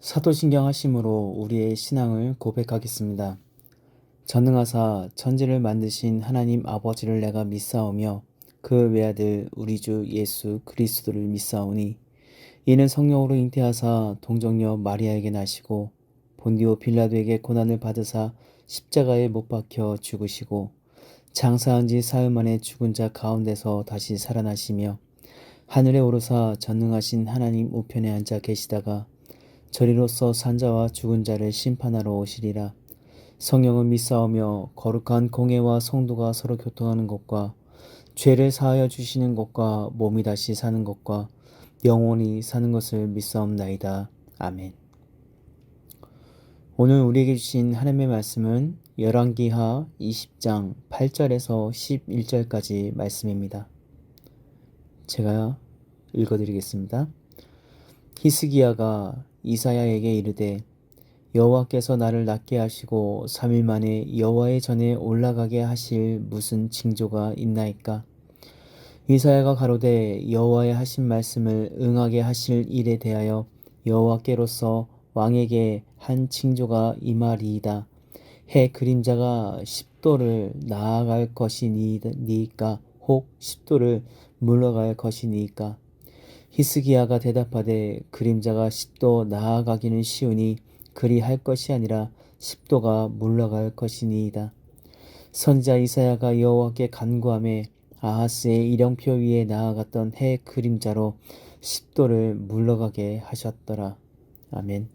사도신경 하심으로 우리의 신앙을 고백하겠습니다. 전능하사 천지를 만드신 하나님 아버지를 내가 믿사오며 그 외아들 우리 주 예수 그리스도를 믿사오니 이는 성령으로 잉태하사 동정녀 마리아에게 나시고 본디오 빌라도에게 고난을 받으사 십자가에 못 박혀 죽으시고 장사한 지 사흘 만에 죽은 자 가운데서 다시 살아나시며 하늘에 오르사 전능하신 하나님 우편에 앉아 계시다가 저리로서 산자와 죽은 자를 심판하러 오시리라. 성령은 믿사오며 거룩한 공회와 성도가 서로 교통하는 것과 죄를 사하여 주시는 것과 몸이 다시 사는 것과 영원히 사는 것을 믿사옵나이다. 아멘. 오늘 우리에게 주신 하나님의 말씀은 열왕기하 20장 8절에서 11절까지 말씀입니다. 제가 읽어드리겠습니다. 히스기야가 이사야에게 이르되 여호와께서 나를 낫게 하시고 3일 만에 여호와의 전에 올라가게 하실 무슨 징조가 있나이까? 이사야가 가로되 여호와의 하신 말씀을 응하게 하실 일에 대하여 여호와께로서 왕에게 한 징조가 임하리이다. 해 그림자가 10도를 나아갈 것이니이까 혹 10도를 물러갈 것이니이까? 히스기야가 대답하되 그림자가 10도 나아가기는 쉬우니 그리 할 것이 아니라 10도가 물러갈 것이니이다. 선지자 이사야가 여호와께 간구하며 아하스의 일령표 위에 나아갔던 해 그림자로 10도를 물러가게 하셨더라. 아멘.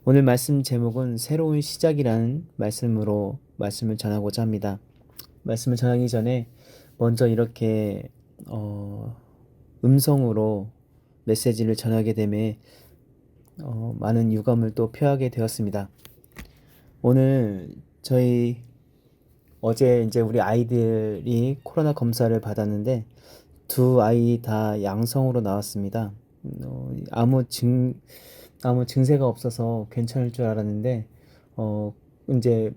오늘 말씀 제목은 새로운 시작이라는 말씀으로 말씀을 전하고자 합니다. 말씀을 전하기 전에 먼저 이렇게 음성으로 메시지를 전하게 되매 많은 유감을 또 표하게 되었습니다. 오늘 어제 이제 우리 아이들이 코로나 검사를 받았는데 두 아이 다 양성으로 나왔습니다. 아무 증세가 없어서 괜찮을 줄 알았는데 이제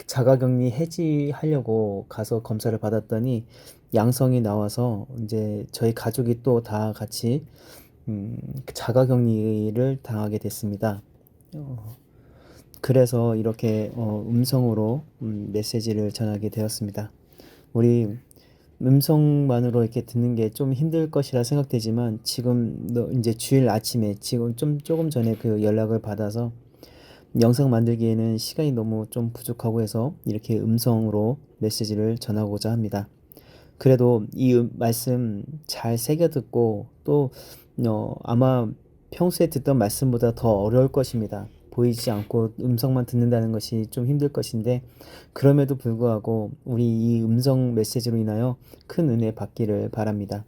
자가격리 해지하려고 가서 검사를 받았더니 양성이 나와서 이제 저희 가족이 또 다 같이 자가격리를 당하게 됐습니다. 그래서 이렇게 음성으로 메시지를 전하게 되었습니다. 우리 음성만으로 이렇게 듣는 게 좀 힘들 것이라 생각되지만 지금 이제 주일 아침에 지금 조금 전에 그 연락을 받아서 영상 만들기에는 시간이 너무 좀 부족하고 해서 이렇게 음성으로 메시지를 전하고자 합니다. 그래도 이 말씀 잘 새겨 듣고 또 아마 평소에 듣던 말씀보다 더 어려울 것입니다. 보이지 않고 음성만 듣는다는 것이 좀 힘들 것인데 그럼에도 불구하고 우리 이 음성 메시지로 인하여 큰 은혜 받기를 바랍니다.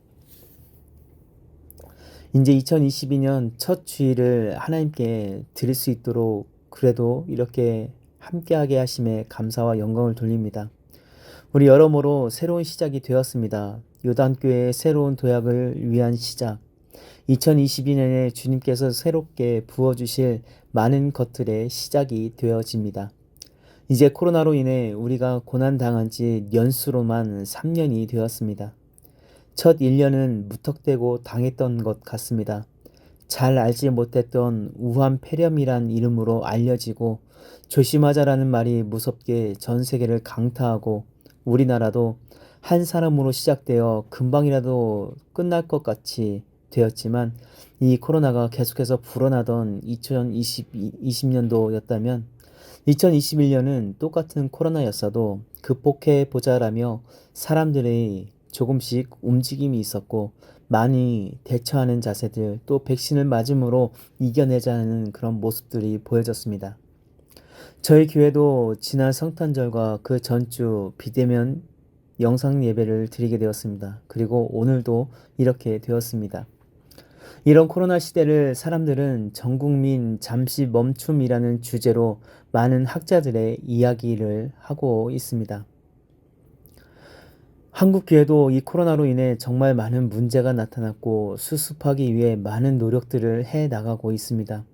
이제 2022년 첫 주일을 하나님께 드릴 수 있도록 그래도 이렇게 함께하게 하심에 감사와 영광을 돌립니다. 우리 여러모로 새로운 시작이 되었습니다. 요단교회의 새로운 도약을 위한 시작. 2022년에 주님께서 새롭게 부어주실 많은 것들의 시작이 되어집니다. 이제 코로나로 인해 우리가 고난당한 지 연수로만 3년이 되었습니다. 첫 1년은 무턱대고 당했던 것 같습니다. 잘 알지 못했던 우한 폐렴이란 이름으로 알려지고 조심하자라는 말이 무섭게 전 세계를 강타하고 우리나라도 한 사람으로 시작되어 금방이라도 끝날 것 같이 되었지만 이 코로나가 계속해서 불어나던 2020년도였다면 2021년은 똑같은 코로나였어도 극복해보자라며 사람들의 조금씩 움직임이 있었고 많이 대처하는 자세들 또 백신을 맞음으로 이겨내자는 그런 모습들이 보여졌습니다. 저희 교회도 지난 성탄절과 그 전주 비대면 영상 예배를 드리게 되었습니다. 그리고 오늘도 이렇게 되었습니다. 이런 코로나 시대를 사람들은 전국민 잠시 멈춤이라는 주제로 많은 학자들의 이야기를 하고 있습니다. 한국 교회도 이 코로나로 인해 정말 많은 문제가 나타났고 수습하기 위해 많은 노력들을 해 나가고 있습니다.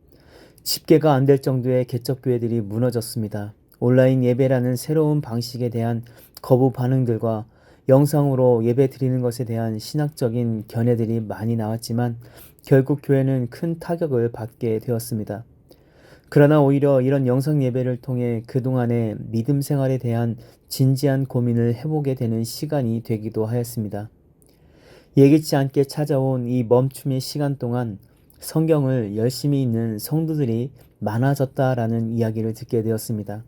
집계가 안 될 정도의 개척교회들이 무너졌습니다. 온라인 예배라는 새로운 방식에 대한 거부 반응들과 영상으로 예배 드리는 것에 대한 신학적인 견해들이 많이 나왔지만 결국 교회는 큰 타격을 받게 되었습니다. 그러나 오히려 이런 영상 예배를 통해 그동안의 믿음 생활에 대한 진지한 고민을 해보게 되는 시간이 되기도 하였습니다. 예기치 않게 찾아온 이 멈춤의 시간 동안 성경을 열심히 읽는 성도들이 많아졌다라는 이야기를 듣게 되었습니다.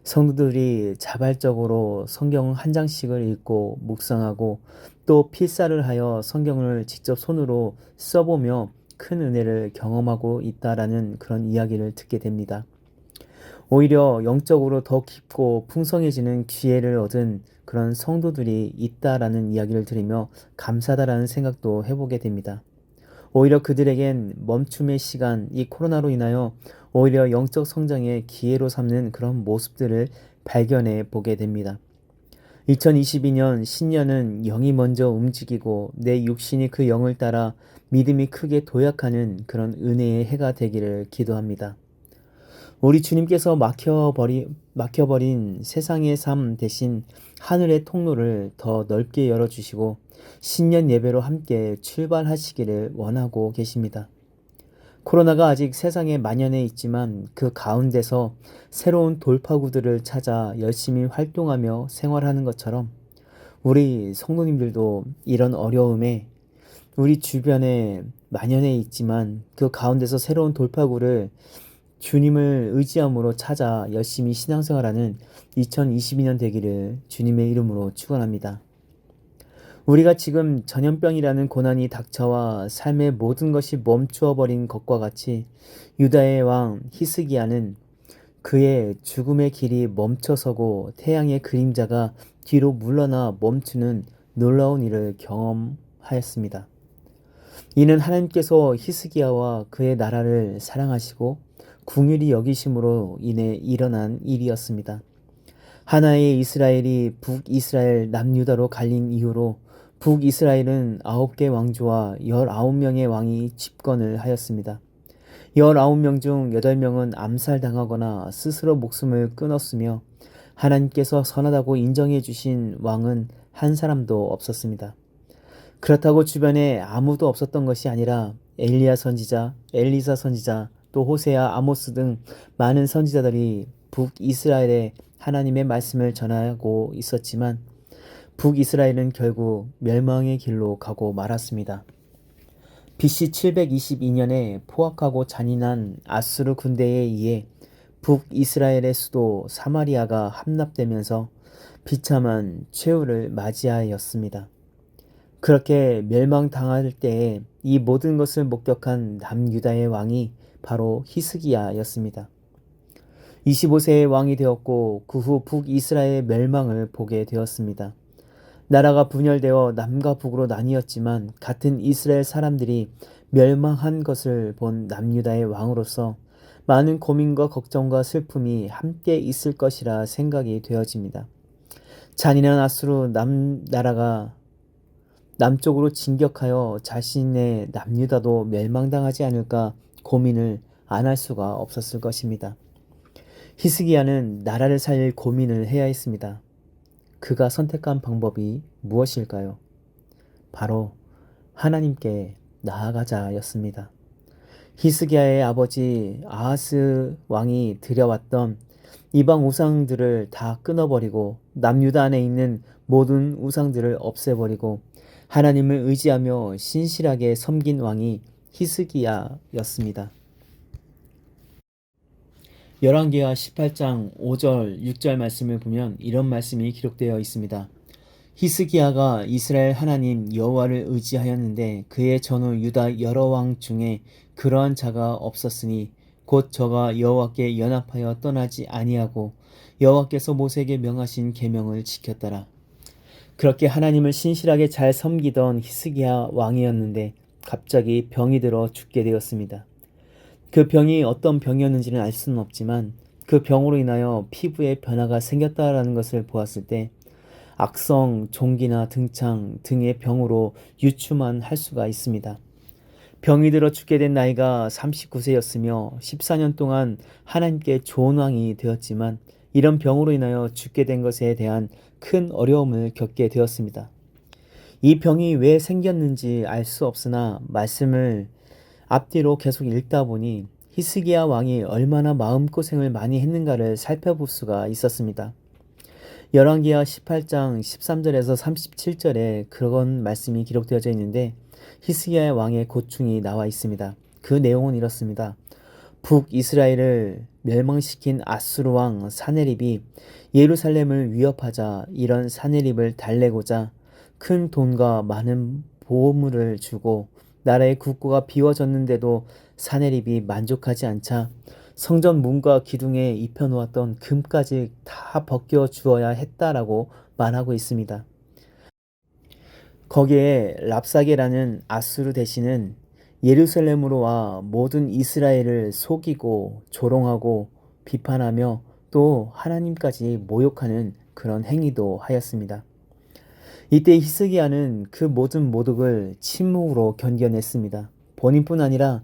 성도들이 자발적으로 성경 한 장씩을 읽고 묵상하고 또 필사를 하여 성경을 직접 손으로 써보며 큰 은혜를 경험하고 있다라는 그런 이야기를 듣게 됩니다. 오히려 영적으로 더 깊고 풍성해지는 기회를 얻은 그런 성도들이 있다라는 이야기를 들으며 감사하다라는 생각도 해보게 됩니다. 오히려 그들에겐 멈춤의 시간, 이 코로나로 인하여 오히려 영적 성장의 기회로 삼는 그런 모습들을 발견해 보게 됩니다. 2022년 신년은 영이 먼저 움직이고 내 육신이 그 영을 따라 믿음이 크게 도약하는 그런 은혜의 해가 되기를 기도합니다. 우리 주님께서 막혀버린 세상의 삶 대신 하늘의 통로를 더 넓게 열어주시고 신년 예배로 함께 출발하시기를 원하고 계십니다. 코로나가 아직 세상에 만연해 있지만 그 가운데서 새로운 돌파구들을 찾아 열심히 활동하며 생활하는 것처럼 우리 성도님들도 이런 어려움에 우리 주변에 만연해 있지만 그 가운데서 새로운 돌파구를 주님을 의지함으로 찾아 열심히 신앙생활하는 2022년 되기를 주님의 이름으로 축원합니다. 우리가 지금 전염병이라는 고난이 닥쳐와 삶의 모든 것이 멈추어 버린 것과 같이 유다의 왕 히스기야는 그의 죽음의 길이 멈춰서고 태양의 그림자가 뒤로 물러나 멈추는 놀라운 일을 경험하였습니다. 이는 하나님께서 히스기야와 그의 나라를 사랑하시고 긍휼히 여기심으로 인해 일어난 일이었습니다. 하나의 이스라엘이 북이스라엘 남유다로 갈린 이후로 북이스라엘은 9개 왕조와 19명의 왕이 집권을 하였습니다. 19명 중 8명은 암살당하거나 스스로 목숨을 끊었으며 하나님께서 선하다고 인정해 주신 왕은 한 사람도 없었습니다. 그렇다고 주변에 아무도 없었던 것이 아니라 엘리야 선지자, 엘리사 선지자, 또 호세아, 아모스 등 많은 선지자들이 북이스라엘에 하나님의 말씀을 전하고 있었지만 북이스라엘은 결국 멸망의 길로 가고 말았습니다. BC 722년에 포악하고 잔인한 아수르 군대에 의해 북이스라엘의 수도 사마리아가 함락되면서 비참한 최후를 맞이하였습니다. 그렇게 멸망당할 때에 이 모든 것을 목격한 남유다의 왕이 바로 히스기야였습니다. 25세의 왕이 되었고 그 후 북이스라엘의 멸망을 보게 되었습니다. 나라가 분열되어 남과 북으로 나뉘었지만 같은 이스라엘 사람들이 멸망한 것을 본 남유다의 왕으로서 많은 고민과 걱정과 슬픔이 함께 있을 것이라 생각이 되어집니다. 잔인한 아수르 나라가 남쪽으로 진격하여 자신의 남유다도 멸망당하지 않을까 고민을 안 할 수가 없었을 것입니다. 히스기야는 나라를 살릴 고민을 해야 했습니다. 그가 선택한 방법이 무엇일까요? 바로 하나님께 나아가자였습니다. 히스기야의 아버지 아하스 왕이 들여왔던 이방 우상들을 다 끊어버리고 남유다 안에 있는 모든 우상들을 없애버리고 하나님을 의지하며 신실하게 섬긴 왕이 히스기야였습니다. 열왕기하 18장 5절 6절 말씀을 보면 이런 말씀이 기록되어 있습니다. 히스기야가 이스라엘 하나님 여호와를 의지하였는데 그의 전후 유다 여러 왕 중에 그러한 자가 없었으니 곧 저가 여호와께 연합하여 떠나지 아니하고 여호와께서 모세에게 명하신 계명을 지켰더라. 그렇게 하나님을 신실하게 잘 섬기던 히스기야 왕이었는데 갑자기 병이 들어 죽게 되었습니다. 그 병이 어떤 병이었는지는 알 수는 없지만 그 병으로 인하여 피부에 변화가 생겼다라는 것을 보았을 때 악성, 종기나 등창 등의 병으로 유추만 할 수가 있습니다. 병이 들어 죽게 된 나이가 39세였으며 14년 동안 하나님께 좋은 왕이 되었지만 이런 병으로 인하여 죽게 된 것에 대한 큰 어려움을 겪게 되었습니다. 이 병이 왜 생겼는지 알 수 없으나 말씀을 앞뒤로 계속 읽다 보니 히스기야 왕이 얼마나 마음고생을 많이 했는가를 살펴볼 수가 있었습니다. 열왕기하 18장 13절에서 37절에 그런 말씀이 기록되어져 있는데 히스기야 왕의 고충이 나와 있습니다. 그 내용은 이렇습니다. 북이스라엘을 멸망시킨 아수르 왕 사네립이 예루살렘을 위협하자 이런 사네립을 달래고자 큰 돈과 많은 보물을 주고 나라의 국고가 비워졌는데도 사네립이 만족하지 않자 성전 문과 기둥에 입혀놓았던 금까지 다 벗겨 주어야 했다라고 말하고 있습니다. 거기에 랍사게라는 아수르 대신은 예루살렘으로 와 모든 이스라엘을 속이고 조롱하고 비판하며 또 하나님까지 모욕하는 그런 행위도 하였습니다. 이때 히스기야는 그 모든 모독을 침묵으로 견뎌냈습니다. 본인뿐 아니라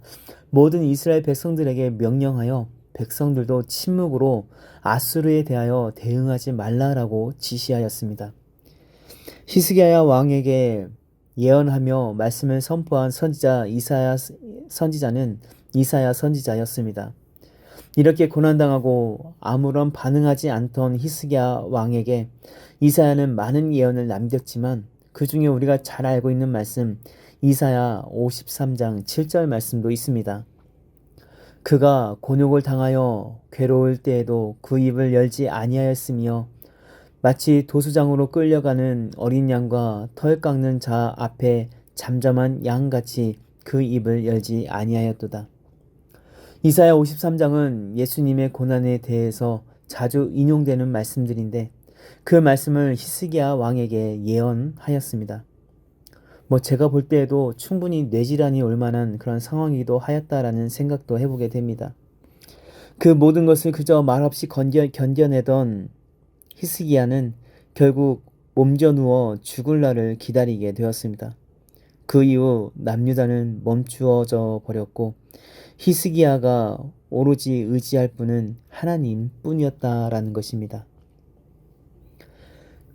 모든 이스라엘 백성들에게 명령하여 백성들도 침묵으로 아수르에 대하여 대응하지 말라라고 지시하였습니다. 히스기야 왕에게 예언하며 말씀을 선포한 선지자는 이사야 선지자였습니다. 이렇게 고난당하고 아무런 반응하지 않던 히스기야 왕에게 이사야는 많은 예언을 남겼지만 그 중에 우리가 잘 알고 있는 말씀 이사야 53장 7절 말씀도 있습니다. 그가 곤욕을 당하여 괴로울 때에도 그 입을 열지 아니하였으며 마치 도수장으로 끌려가는 어린 양과 털 깎는 자 앞에 잠잠한 양같이 그 입을 열지 아니하였도다. 이사야 53장은 예수님의 고난에 대해서 자주 인용되는 말씀들인데 그 말씀을 히스기야 왕에게 예언하였습니다. 제가 볼 때에도 충분히 뇌질환이 올 만한 그런 상황이기도 하였다라는 생각도 해보게 됩니다. 그 모든 것을 그저 말없이 견뎌내던 히스기야는 결국 몸져 누워 죽을 날을 기다리게 되었습니다. 그 이후 남유다는 멈추어져 버렸고 히스기야가 오로지 의지할 분은 하나님 뿐이었다라는 것입니다.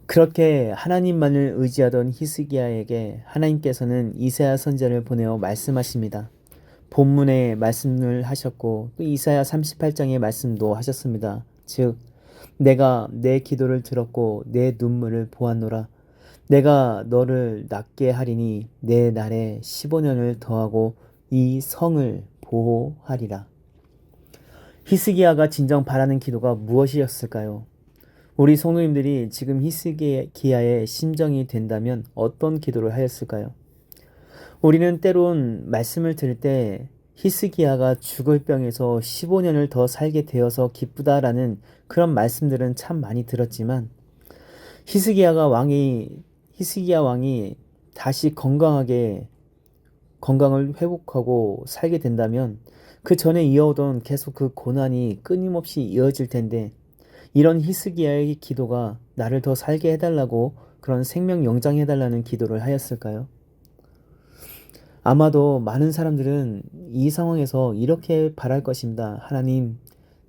그렇게 하나님만을 의지하던 히스기야에게 하나님께서는 이사야 선지자를 보내어 말씀하십니다. 본문에 말씀을 하셨고 또 이사야 38장의 말씀도 하셨습니다. 즉 내가 내 기도를 들었고 내 눈물을 보았노라. 내가 너를 낫게 하리니 내 날에 15년을 더하고 이 성을 보호하리라. 히스기야가 진정 바라는 기도가 무엇이었을까요? 우리 성도님들이 지금 히스기야의 심정이 된다면 어떤 기도를 하였을까요? 우리는 때론 말씀을 들을 때 히스기야가 죽을 병에서 15년을 더 살게 되어서 기쁘다라는 그런 말씀들은 참 많이 들었지만 히스기야 왕이 다시 건강을 회복하고 살게 된다면 그 전에 이어오던 계속 그 고난이 끊임없이 이어질 텐데 이런 히스기야의 기도가 나를 더 살게 해달라고 그런 생명 연장해달라는 기도를 하였을까요? 아마도 많은 사람들은 이 상황에서 이렇게 바랄 것입니다. 하나님,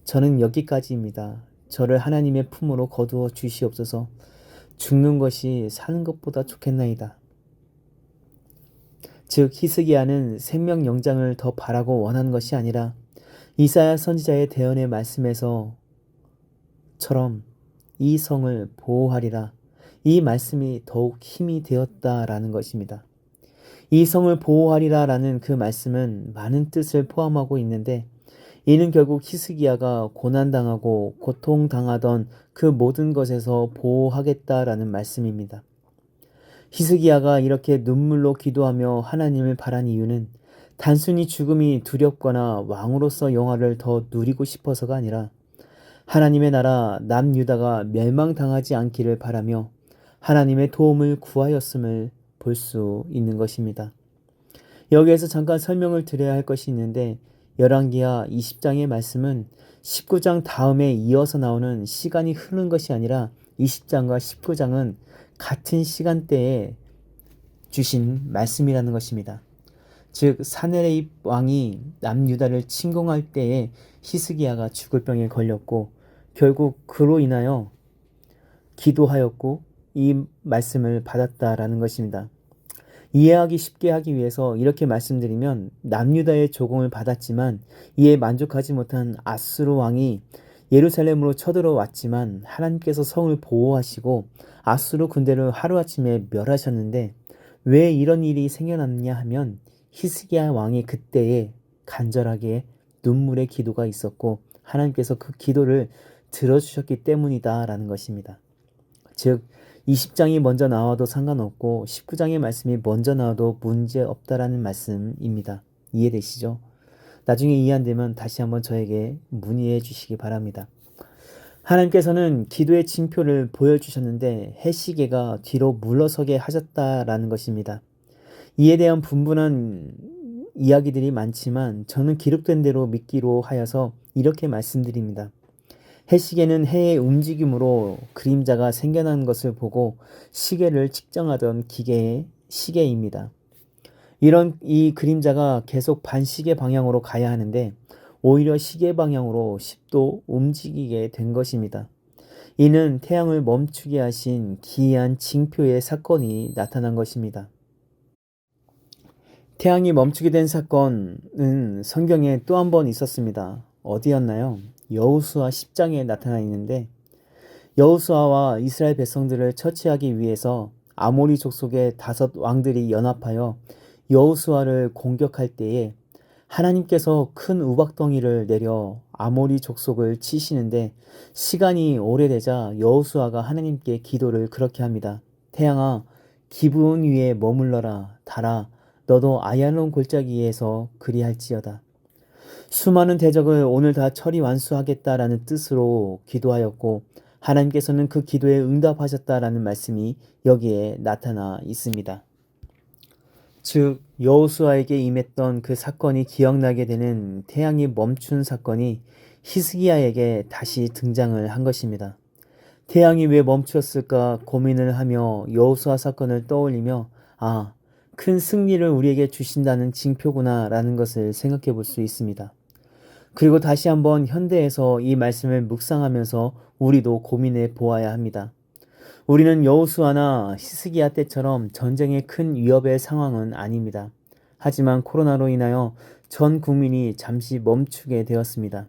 저는 여기까지입니다. 저를 하나님의 품으로 거두어 주시옵소서. 죽는 것이 사는 것보다 좋겠나이다. 즉 히스기야는 생명 연장을 더 바라고 원하는 것이 아니라 이사야 선지자의 대언의 말씀에서처럼 이 성을 보호하리라. 이 말씀이 더욱 힘이 되었다라는 것입니다. 이 성을 보호하리라 라는 그 말씀은 많은 뜻을 포함하고 있는데 이는 결국 히스기야가 고난당하고 고통당하던 그 모든 것에서 보호하겠다라는 말씀입니다. 히스기야가 이렇게 눈물로 기도하며 하나님을 바란 이유는 단순히 죽음이 두렵거나 왕으로서 영화를 더 누리고 싶어서가 아니라 하나님의 나라 남유다가 멸망당하지 않기를 바라며 하나님의 도움을 구하였음을 볼 수 있는 것입니다. 여기에서 잠깐 설명을 드려야 할 것이 있는데 열왕기하 20장의 말씀은 19장 다음에 이어서 나오는 시간이 흐른 것이 아니라 20장과 19장은 같은 시간대에 주신 말씀이라는 것입니다. 즉 사네립 왕이 남유다를 침공할 때에 히스기야가 죽을 병에 걸렸고 결국 그로 인하여 기도하였고 이 말씀을 받았다라는 것입니다. 이해하기 쉽게 하기 위해서 이렇게 말씀드리면, 남유다의 조공을 받았지만 이에 만족하지 못한 아수르 왕이 예루살렘으로 쳐들어왔지만 하나님께서 성을 보호하시고 아수르 군대를 하루아침에 멸하셨는데, 왜 이런 일이 생겨났냐 하면 히스기야 왕이 그때에 간절하게 눈물의 기도가 있었고 하나님께서 그 기도를 들어주셨기 때문이다라는 것입니다. 즉 20장이 먼저 나와도 상관없고 19장의 말씀이 먼저 나와도 문제없다라는 말씀입니다. 이해되시죠? 나중에 이해 안 되면 다시 한번 저에게 문의해 주시기 바랍니다. 하나님께서는 기도의 징표를 보여주셨는데 해시계가 뒤로 물러서게 하셨다라는 것입니다. 이에 대한 분분한 이야기들이 많지만 저는 기록된 대로 믿기로 하여서 이렇게 말씀드립니다. 해시계는 해의 움직임으로 그림자가 생겨난 것을 보고 시계를 측정하던 기계의 시계입니다. 이 그림자가 계속 반시계 방향으로 가야 하는데 오히려 시계 방향으로 10도 움직이게 된 것입니다. 이는 태양을 멈추게 하신 기이한 징표의 사건이 나타난 것입니다. 태양이 멈추게 된 사건은 성경에 또 한 번 있었습니다. 어디였나요? 여호수아 10장에 나타나 있는데, 여호수아와 이스라엘 백성들을 처치하기 위해서 아모리 족속의 5 왕들이 연합하여 여호수아를 공격할 때에 하나님께서 큰 우박덩이를 내려 아모리 족속을 치시는데, 시간이 오래되자 여호수아가 하나님께 기도를 그렇게 합니다. 태양아, 기브온 위에 머물러라. 달아, 너도 아얄론 골짜기에서 그리할지어다. 수많은 대적을 오늘 다 처리 완수하겠다라는 뜻으로 기도하였고 하나님께서는 그 기도에 응답하셨다라는 말씀이 여기에 나타나 있습니다. 즉 여호수아에게 임했던 그 사건이 기억나게 되는 태양이 멈춘 사건이 히스기야에게 다시 등장을 한 것입니다. 태양이 왜 멈추었을까 고민을 하며 여호수아 사건을 떠올리며 큰 승리를 우리에게 주신다는 징표구나 라는 것을 생각해 볼 수 있습니다. 그리고 다시 한번 현대에서 이 말씀을 묵상하면서 우리도 고민해 보아야 합니다. 우리는 여호수아나 히스기야 때처럼 전쟁의 큰 위협의 상황은 아닙니다. 하지만 코로나로 인하여 전 국민이 잠시 멈추게 되었습니다.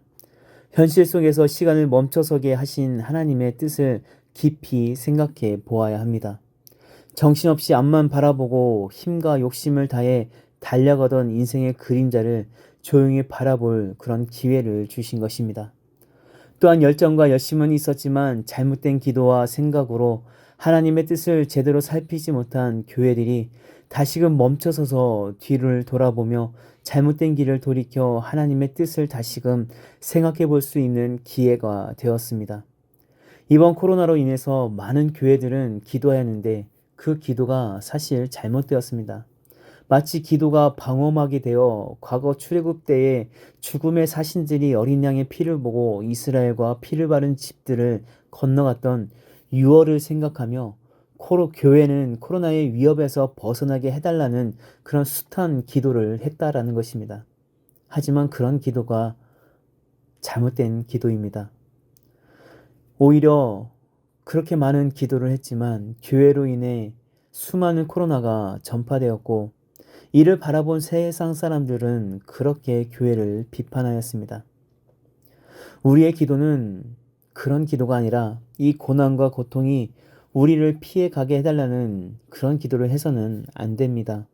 현실 속에서 시간을 멈춰서게 하신 하나님의 뜻을 깊이 생각해 보아야 합니다. 정신없이 앞만 바라보고 힘과 욕심을 다해 달려가던 인생의 그림자를 조용히 바라볼 그런 기회를 주신 것입니다. 또한 열정과 열심은 있었지만 잘못된 기도와 생각으로 하나님의 뜻을 제대로 살피지 못한 교회들이 다시금 멈춰서서 뒤를 돌아보며 잘못된 길을 돌이켜 하나님의 뜻을 다시금 생각해 볼 수 있는 기회가 되었습니다. 이번 코로나로 인해서 많은 교회들은 기도하였는데 그 기도가 사실 잘못되었습니다. 마치 기도가 방어막이 되어 과거 출애굽 때에 죽음의 사신들이 어린 양의 피를 보고 이스라엘과 피를 바른 집들을 건너갔던 유월을 생각하며 교회는 코로나의 위협에서 벗어나게 해달라는 그런 숱한 기도를 했다라는 것입니다. 하지만 그런 기도가 잘못된 기도입니다. 오히려 그렇게 많은 기도를 했지만 교회로 인해 수많은 코로나가 전파되었고 이를 바라본 세상 사람들은 그렇게 교회를 비판하였습니다. 우리의 기도는 그런 기도가 아니라 이 고난과 고통이 우리를 피해 가게 해달라는 그런 기도를 해서는 안 됩니다.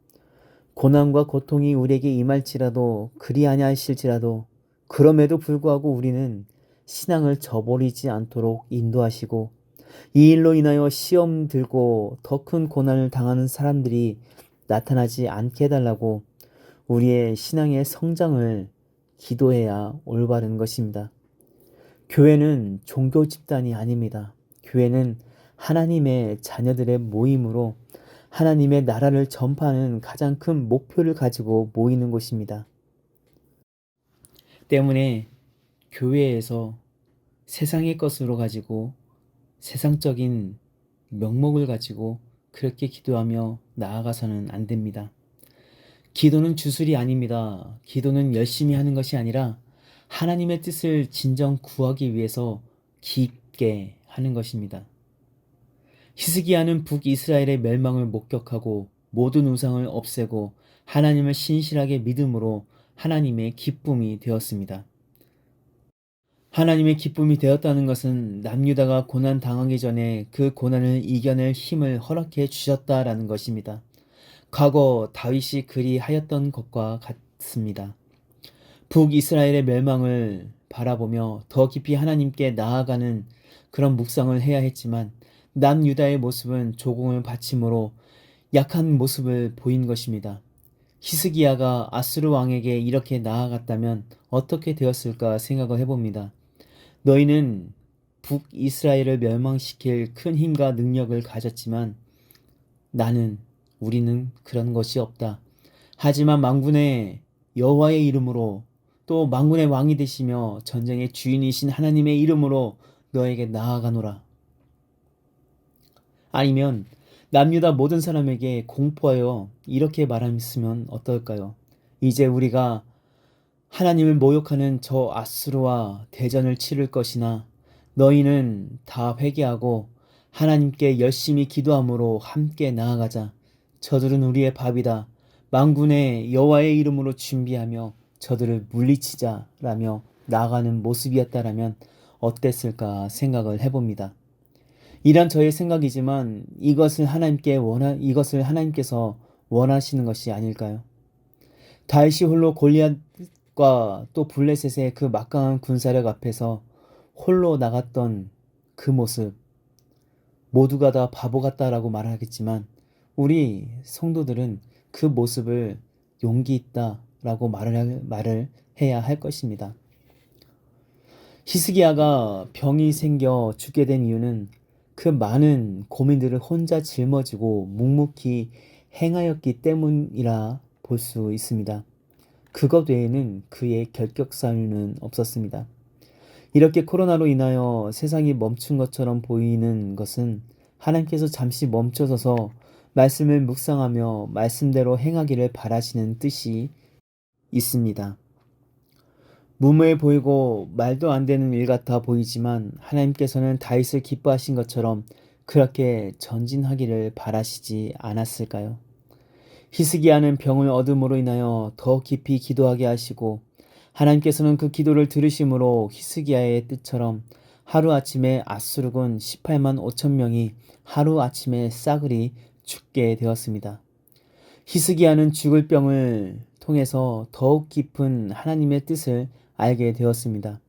고난과 고통이 우리에게 임할지라도 그리 아니하실지라도 그럼에도 불구하고 우리는 신앙을 저버리지 않도록 인도하시고 이 일로 인하여 시험 들고 더 큰 고난을 당하는 사람들이 나타나지 않게 해달라고 우리의 신앙의 성장을 기도해야 올바른 것입니다. 교회는 종교 집단이 아닙니다. 교회는 하나님의 자녀들의 모임으로 하나님의 나라를 전파하는 가장 큰 목표를 가지고 모이는 곳입니다. 때문에 교회에서 세상의 것으로 가지고 세상적인 명목을 가지고 그렇게 기도하며 나아가서는 안 됩니다. 기도는 주술이 아닙니다. 기도는 열심히 하는 것이 아니라 하나님의 뜻을 진정 구하기 위해서 깊게 하는 것입니다. 히스기야는 북이스라엘의 멸망을 목격하고 모든 우상을 없애고 하나님을 신실하게 믿음으로 하나님의 기쁨이 되었습니다. 하나님의 기쁨이 되었다는 것은 남유다가 고난 당하기 전에 그 고난을 이겨낼 힘을 허락해 주셨다라는 것입니다. 과거 다윗이 그리하였던 것과 같습니다. 북이스라엘의 멸망을 바라보며 더 깊이 하나님께 나아가는 그런 묵상을 해야 했지만 남유다의 모습은 조공을 바침으로 약한 모습을 보인 것입니다. 히스기야가 아수르 왕에게 이렇게 나아갔다면 어떻게 되었을까 생각을 해봅니다. 너희는 북이스라엘을 멸망시킬 큰 힘과 능력을 가졌지만 우리는 그런 것이 없다. 하지만 만군의 여호와의 이름으로 또 만군의 왕이 되시며 전쟁의 주인이신 하나님의 이름으로 너에게 나아가노라. 아니면 남유다 모든 사람에게 공포하여 이렇게 말했으면 어떨까요? 이제 우리가 하나님을 모욕하는 저 아수르와 대전을 치를 것이나 너희는 다 회개하고 하나님께 열심히 기도함으로 함께 나아가자. 저들은 우리의 밥이다. 만군의 여호와의 이름으로 준비하며 저들을 물리치자라며 나아가는 모습이었다라면 어땠을까 생각을 해봅니다. 이런 저의 생각이지만 이것을 하나님께서 원하시는 것이 아닐까요? 다윗이 홀로 골리앗과 또 블레셋의 그 막강한 군사력 앞에서 홀로 나갔던 그 모습, 모두가 다 바보 같다라고 말하겠지만 우리 성도들은 그 모습을 용기 있다라고 말을 해야 할 것입니다. 히스기야가 병이 생겨 죽게 된 이유는 그 많은 고민들을 혼자 짊어지고 묵묵히 행하였기 때문이라 볼 수 있습니다. 그것 외에는 그의 결격사유는 없었습니다. 이렇게 코로나로 인하여 세상이 멈춘 것처럼 보이는 것은 하나님께서 잠시 멈춰서서 말씀을 묵상하며 말씀대로 행하기를 바라시는 뜻이 있습니다. 무모해 보이고 말도 안 되는 일 같아 보이지만 하나님께서는 다윗을 기뻐하신 것처럼 그렇게 전진하기를 바라시지 않았을까요? 히스기야는 병을 얻음으로 인하여 더 깊이 기도하게 하시고 하나님께서는 그 기도를 들으심으로 히스기야의 뜻처럼 하루아침에 아수르군 18만 5천 명이 하루아침에 싸그리 죽게 되었습니다. 히스기야는 죽을 병을 통해서 더욱 깊은 하나님의 뜻을 알게 되었습니다.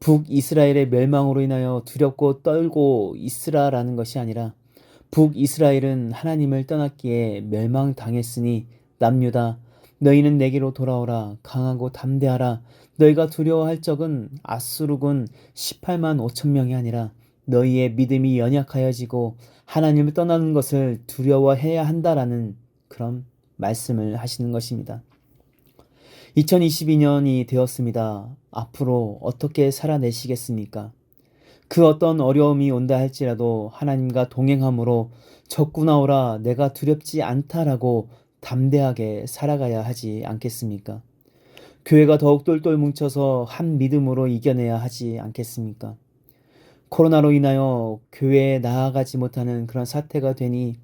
북이스라엘의 멸망으로 인하여 두렵고 떨고 있으라라는 것이 아니라 북이스라엘은 하나님을 떠났기에 멸망당했으니 남유다 너희는 내게로 돌아오라 강하고 담대하라 너희가 두려워할 적은 아수르군 18만 5천 명이 아니라 너희의 믿음이 연약하여지고 하나님을 떠나는 것을 두려워해야 한다라는 그런 말씀을 하시는 것입니다. 2022년이 되었습니다. 앞으로 어떻게 살아내시겠습니까? 그 어떤 어려움이 온다 할지라도 하나님과 동행함으로 적구나 오라 내가 두렵지 않다라고 담대하게 살아가야 하지 않겠습니까? 교회가 더욱 똘똘 뭉쳐서 한 믿음으로 이겨내야 하지 않겠습니까? 코로나로 인하여 교회에 나아가지 못하는 그런 사태가 되니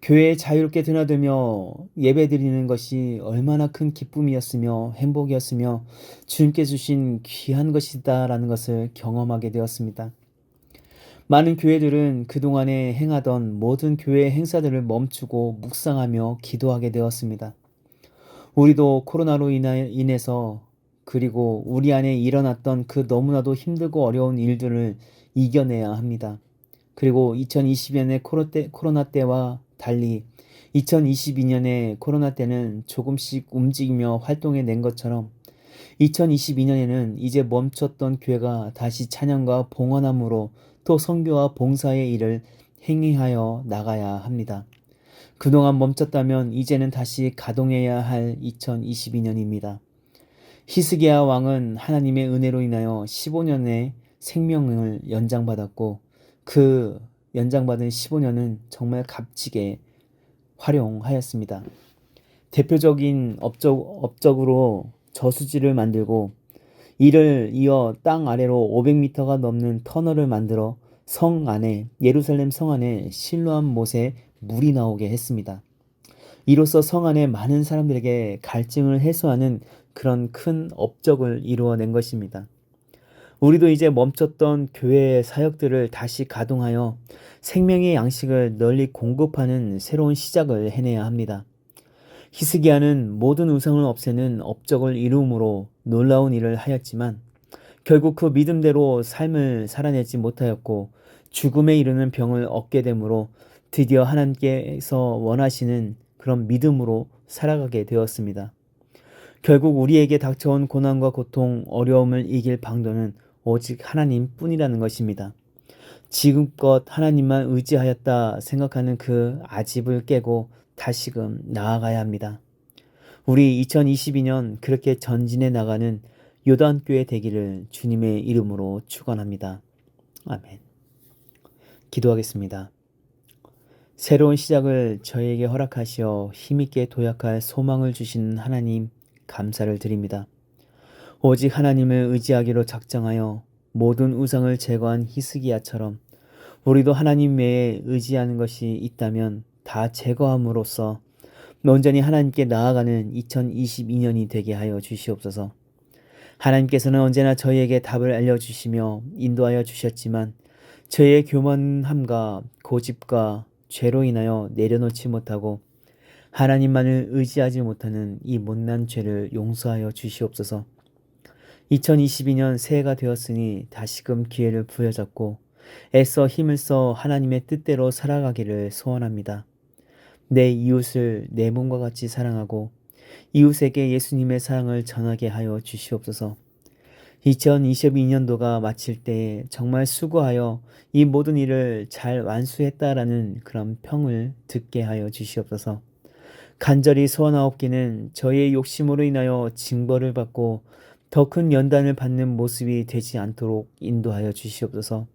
교회에 자유롭게 드나들며 예배드리는 것이 얼마나 큰 기쁨이었으며 행복이었으며 주님께 주신 귀한 것이다라는 것을 경험하게 되었습니다. 많은 교회들은 그동안에 행하던 모든 교회 행사들을 멈추고 묵상하며 기도하게 되었습니다. 우리도 코로나로 인해서 그리고 우리 안에 일어났던 그 너무나도 힘들고 어려운 일들을 이겨내야 합니다. 그리고 2020년의 코로나 때와 달리 2022년의 코로나 때는 조금씩 움직이며 활동해낸 것처럼 2022년에는 이제 멈췄던 교회가 다시 찬양과 봉헌함으로 또 선교와 봉사의 일을 행위하여 나가야 합니다. 그동안 멈췄다면 이제는 다시 가동해야 할 2022년입니다. 히스기야 왕은 하나님의 은혜로 인하여 15년의 생명을 연장받았고 그 연장받은 15년은 정말 값지게 활용하였습니다. 대표적인 업적으로 저수지를 만들고 이를 이어 땅 아래로 500m가 넘는 터널을 만들어 성 안에, 예루살렘 성 안에 실로암 못에 물이 나오게 했습니다. 이로써 성 안에 많은 사람들에게 갈증을 해소하는 그런 큰 업적을 이루어낸 것입니다. 우리도 이제 멈췄던 교회의 사역들을 다시 가동하여 생명의 양식을 널리 공급하는 새로운 시작을 해내야 합니다. 히스기야는 모든 우상을 없애는 업적을 이루므로 놀라운 일을 하였지만 결국 그 믿음대로 삶을 살아내지 못하였고 죽음에 이르는 병을 얻게 되므로 드디어 하나님께서 원하시는 그런 믿음으로 살아가게 되었습니다. 결국 우리에게 닥쳐온 고난과 고통, 어려움을 이길 방도는 오직 하나님뿐이라는 것입니다. 지금껏 하나님만 의지하였다 생각하는 그 아집을 깨고 다시금 나아가야 합니다. 우리 2022년 그렇게 전진해 나가는 요단교회 되기를 주님의 이름으로 축원합니다. 아멘. 기도하겠습니다. 새로운 시작을 저에게 허락하시어 힘있게 도약할 소망을 주시는 하나님 감사를 드립니다. 오직 하나님을 의지하기로 작정하여 모든 우상을 제거한 히스기야처럼 우리도 하나님 외에 의지하는 것이 있다면 다 제거함으로써 온전히 하나님께 나아가는 2022년이 되게 하여 주시옵소서. 하나님께서는 언제나 저희에게 답을 알려주시며 인도하여 주셨지만 저희의 교만함과 고집과 죄로 인하여 내려놓지 못하고 하나님만을 의지하지 못하는 이 못난 죄를 용서하여 주시옵소서. 2022년 새해가 되었으니 다시금 기회를 부여잡고 애써 힘을 써 하나님의 뜻대로 살아가기를 소원합니다. 내 이웃을 내 몸과 같이 사랑하고 이웃에게 예수님의 사랑을 전하게 하여 주시옵소서. 2022년도가 마칠 때에 정말 수고하여 이 모든 일을 잘 완수했다라는 그런 평을 듣게 하여 주시옵소서. 간절히 소원하옵기는 저희의 욕심으로 인하여 징벌을 받고 더 큰 연단을 받는 모습이 되지 않도록 인도하여 주시옵소서.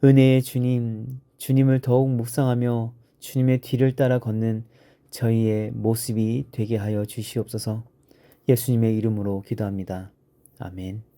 은혜의 주님, 주님을 더욱 묵상하며 주님의 뒤를 따라 걷는 저희의 모습이 되게 하여 주시옵소서. 예수님의 이름으로 기도합니다. 아멘.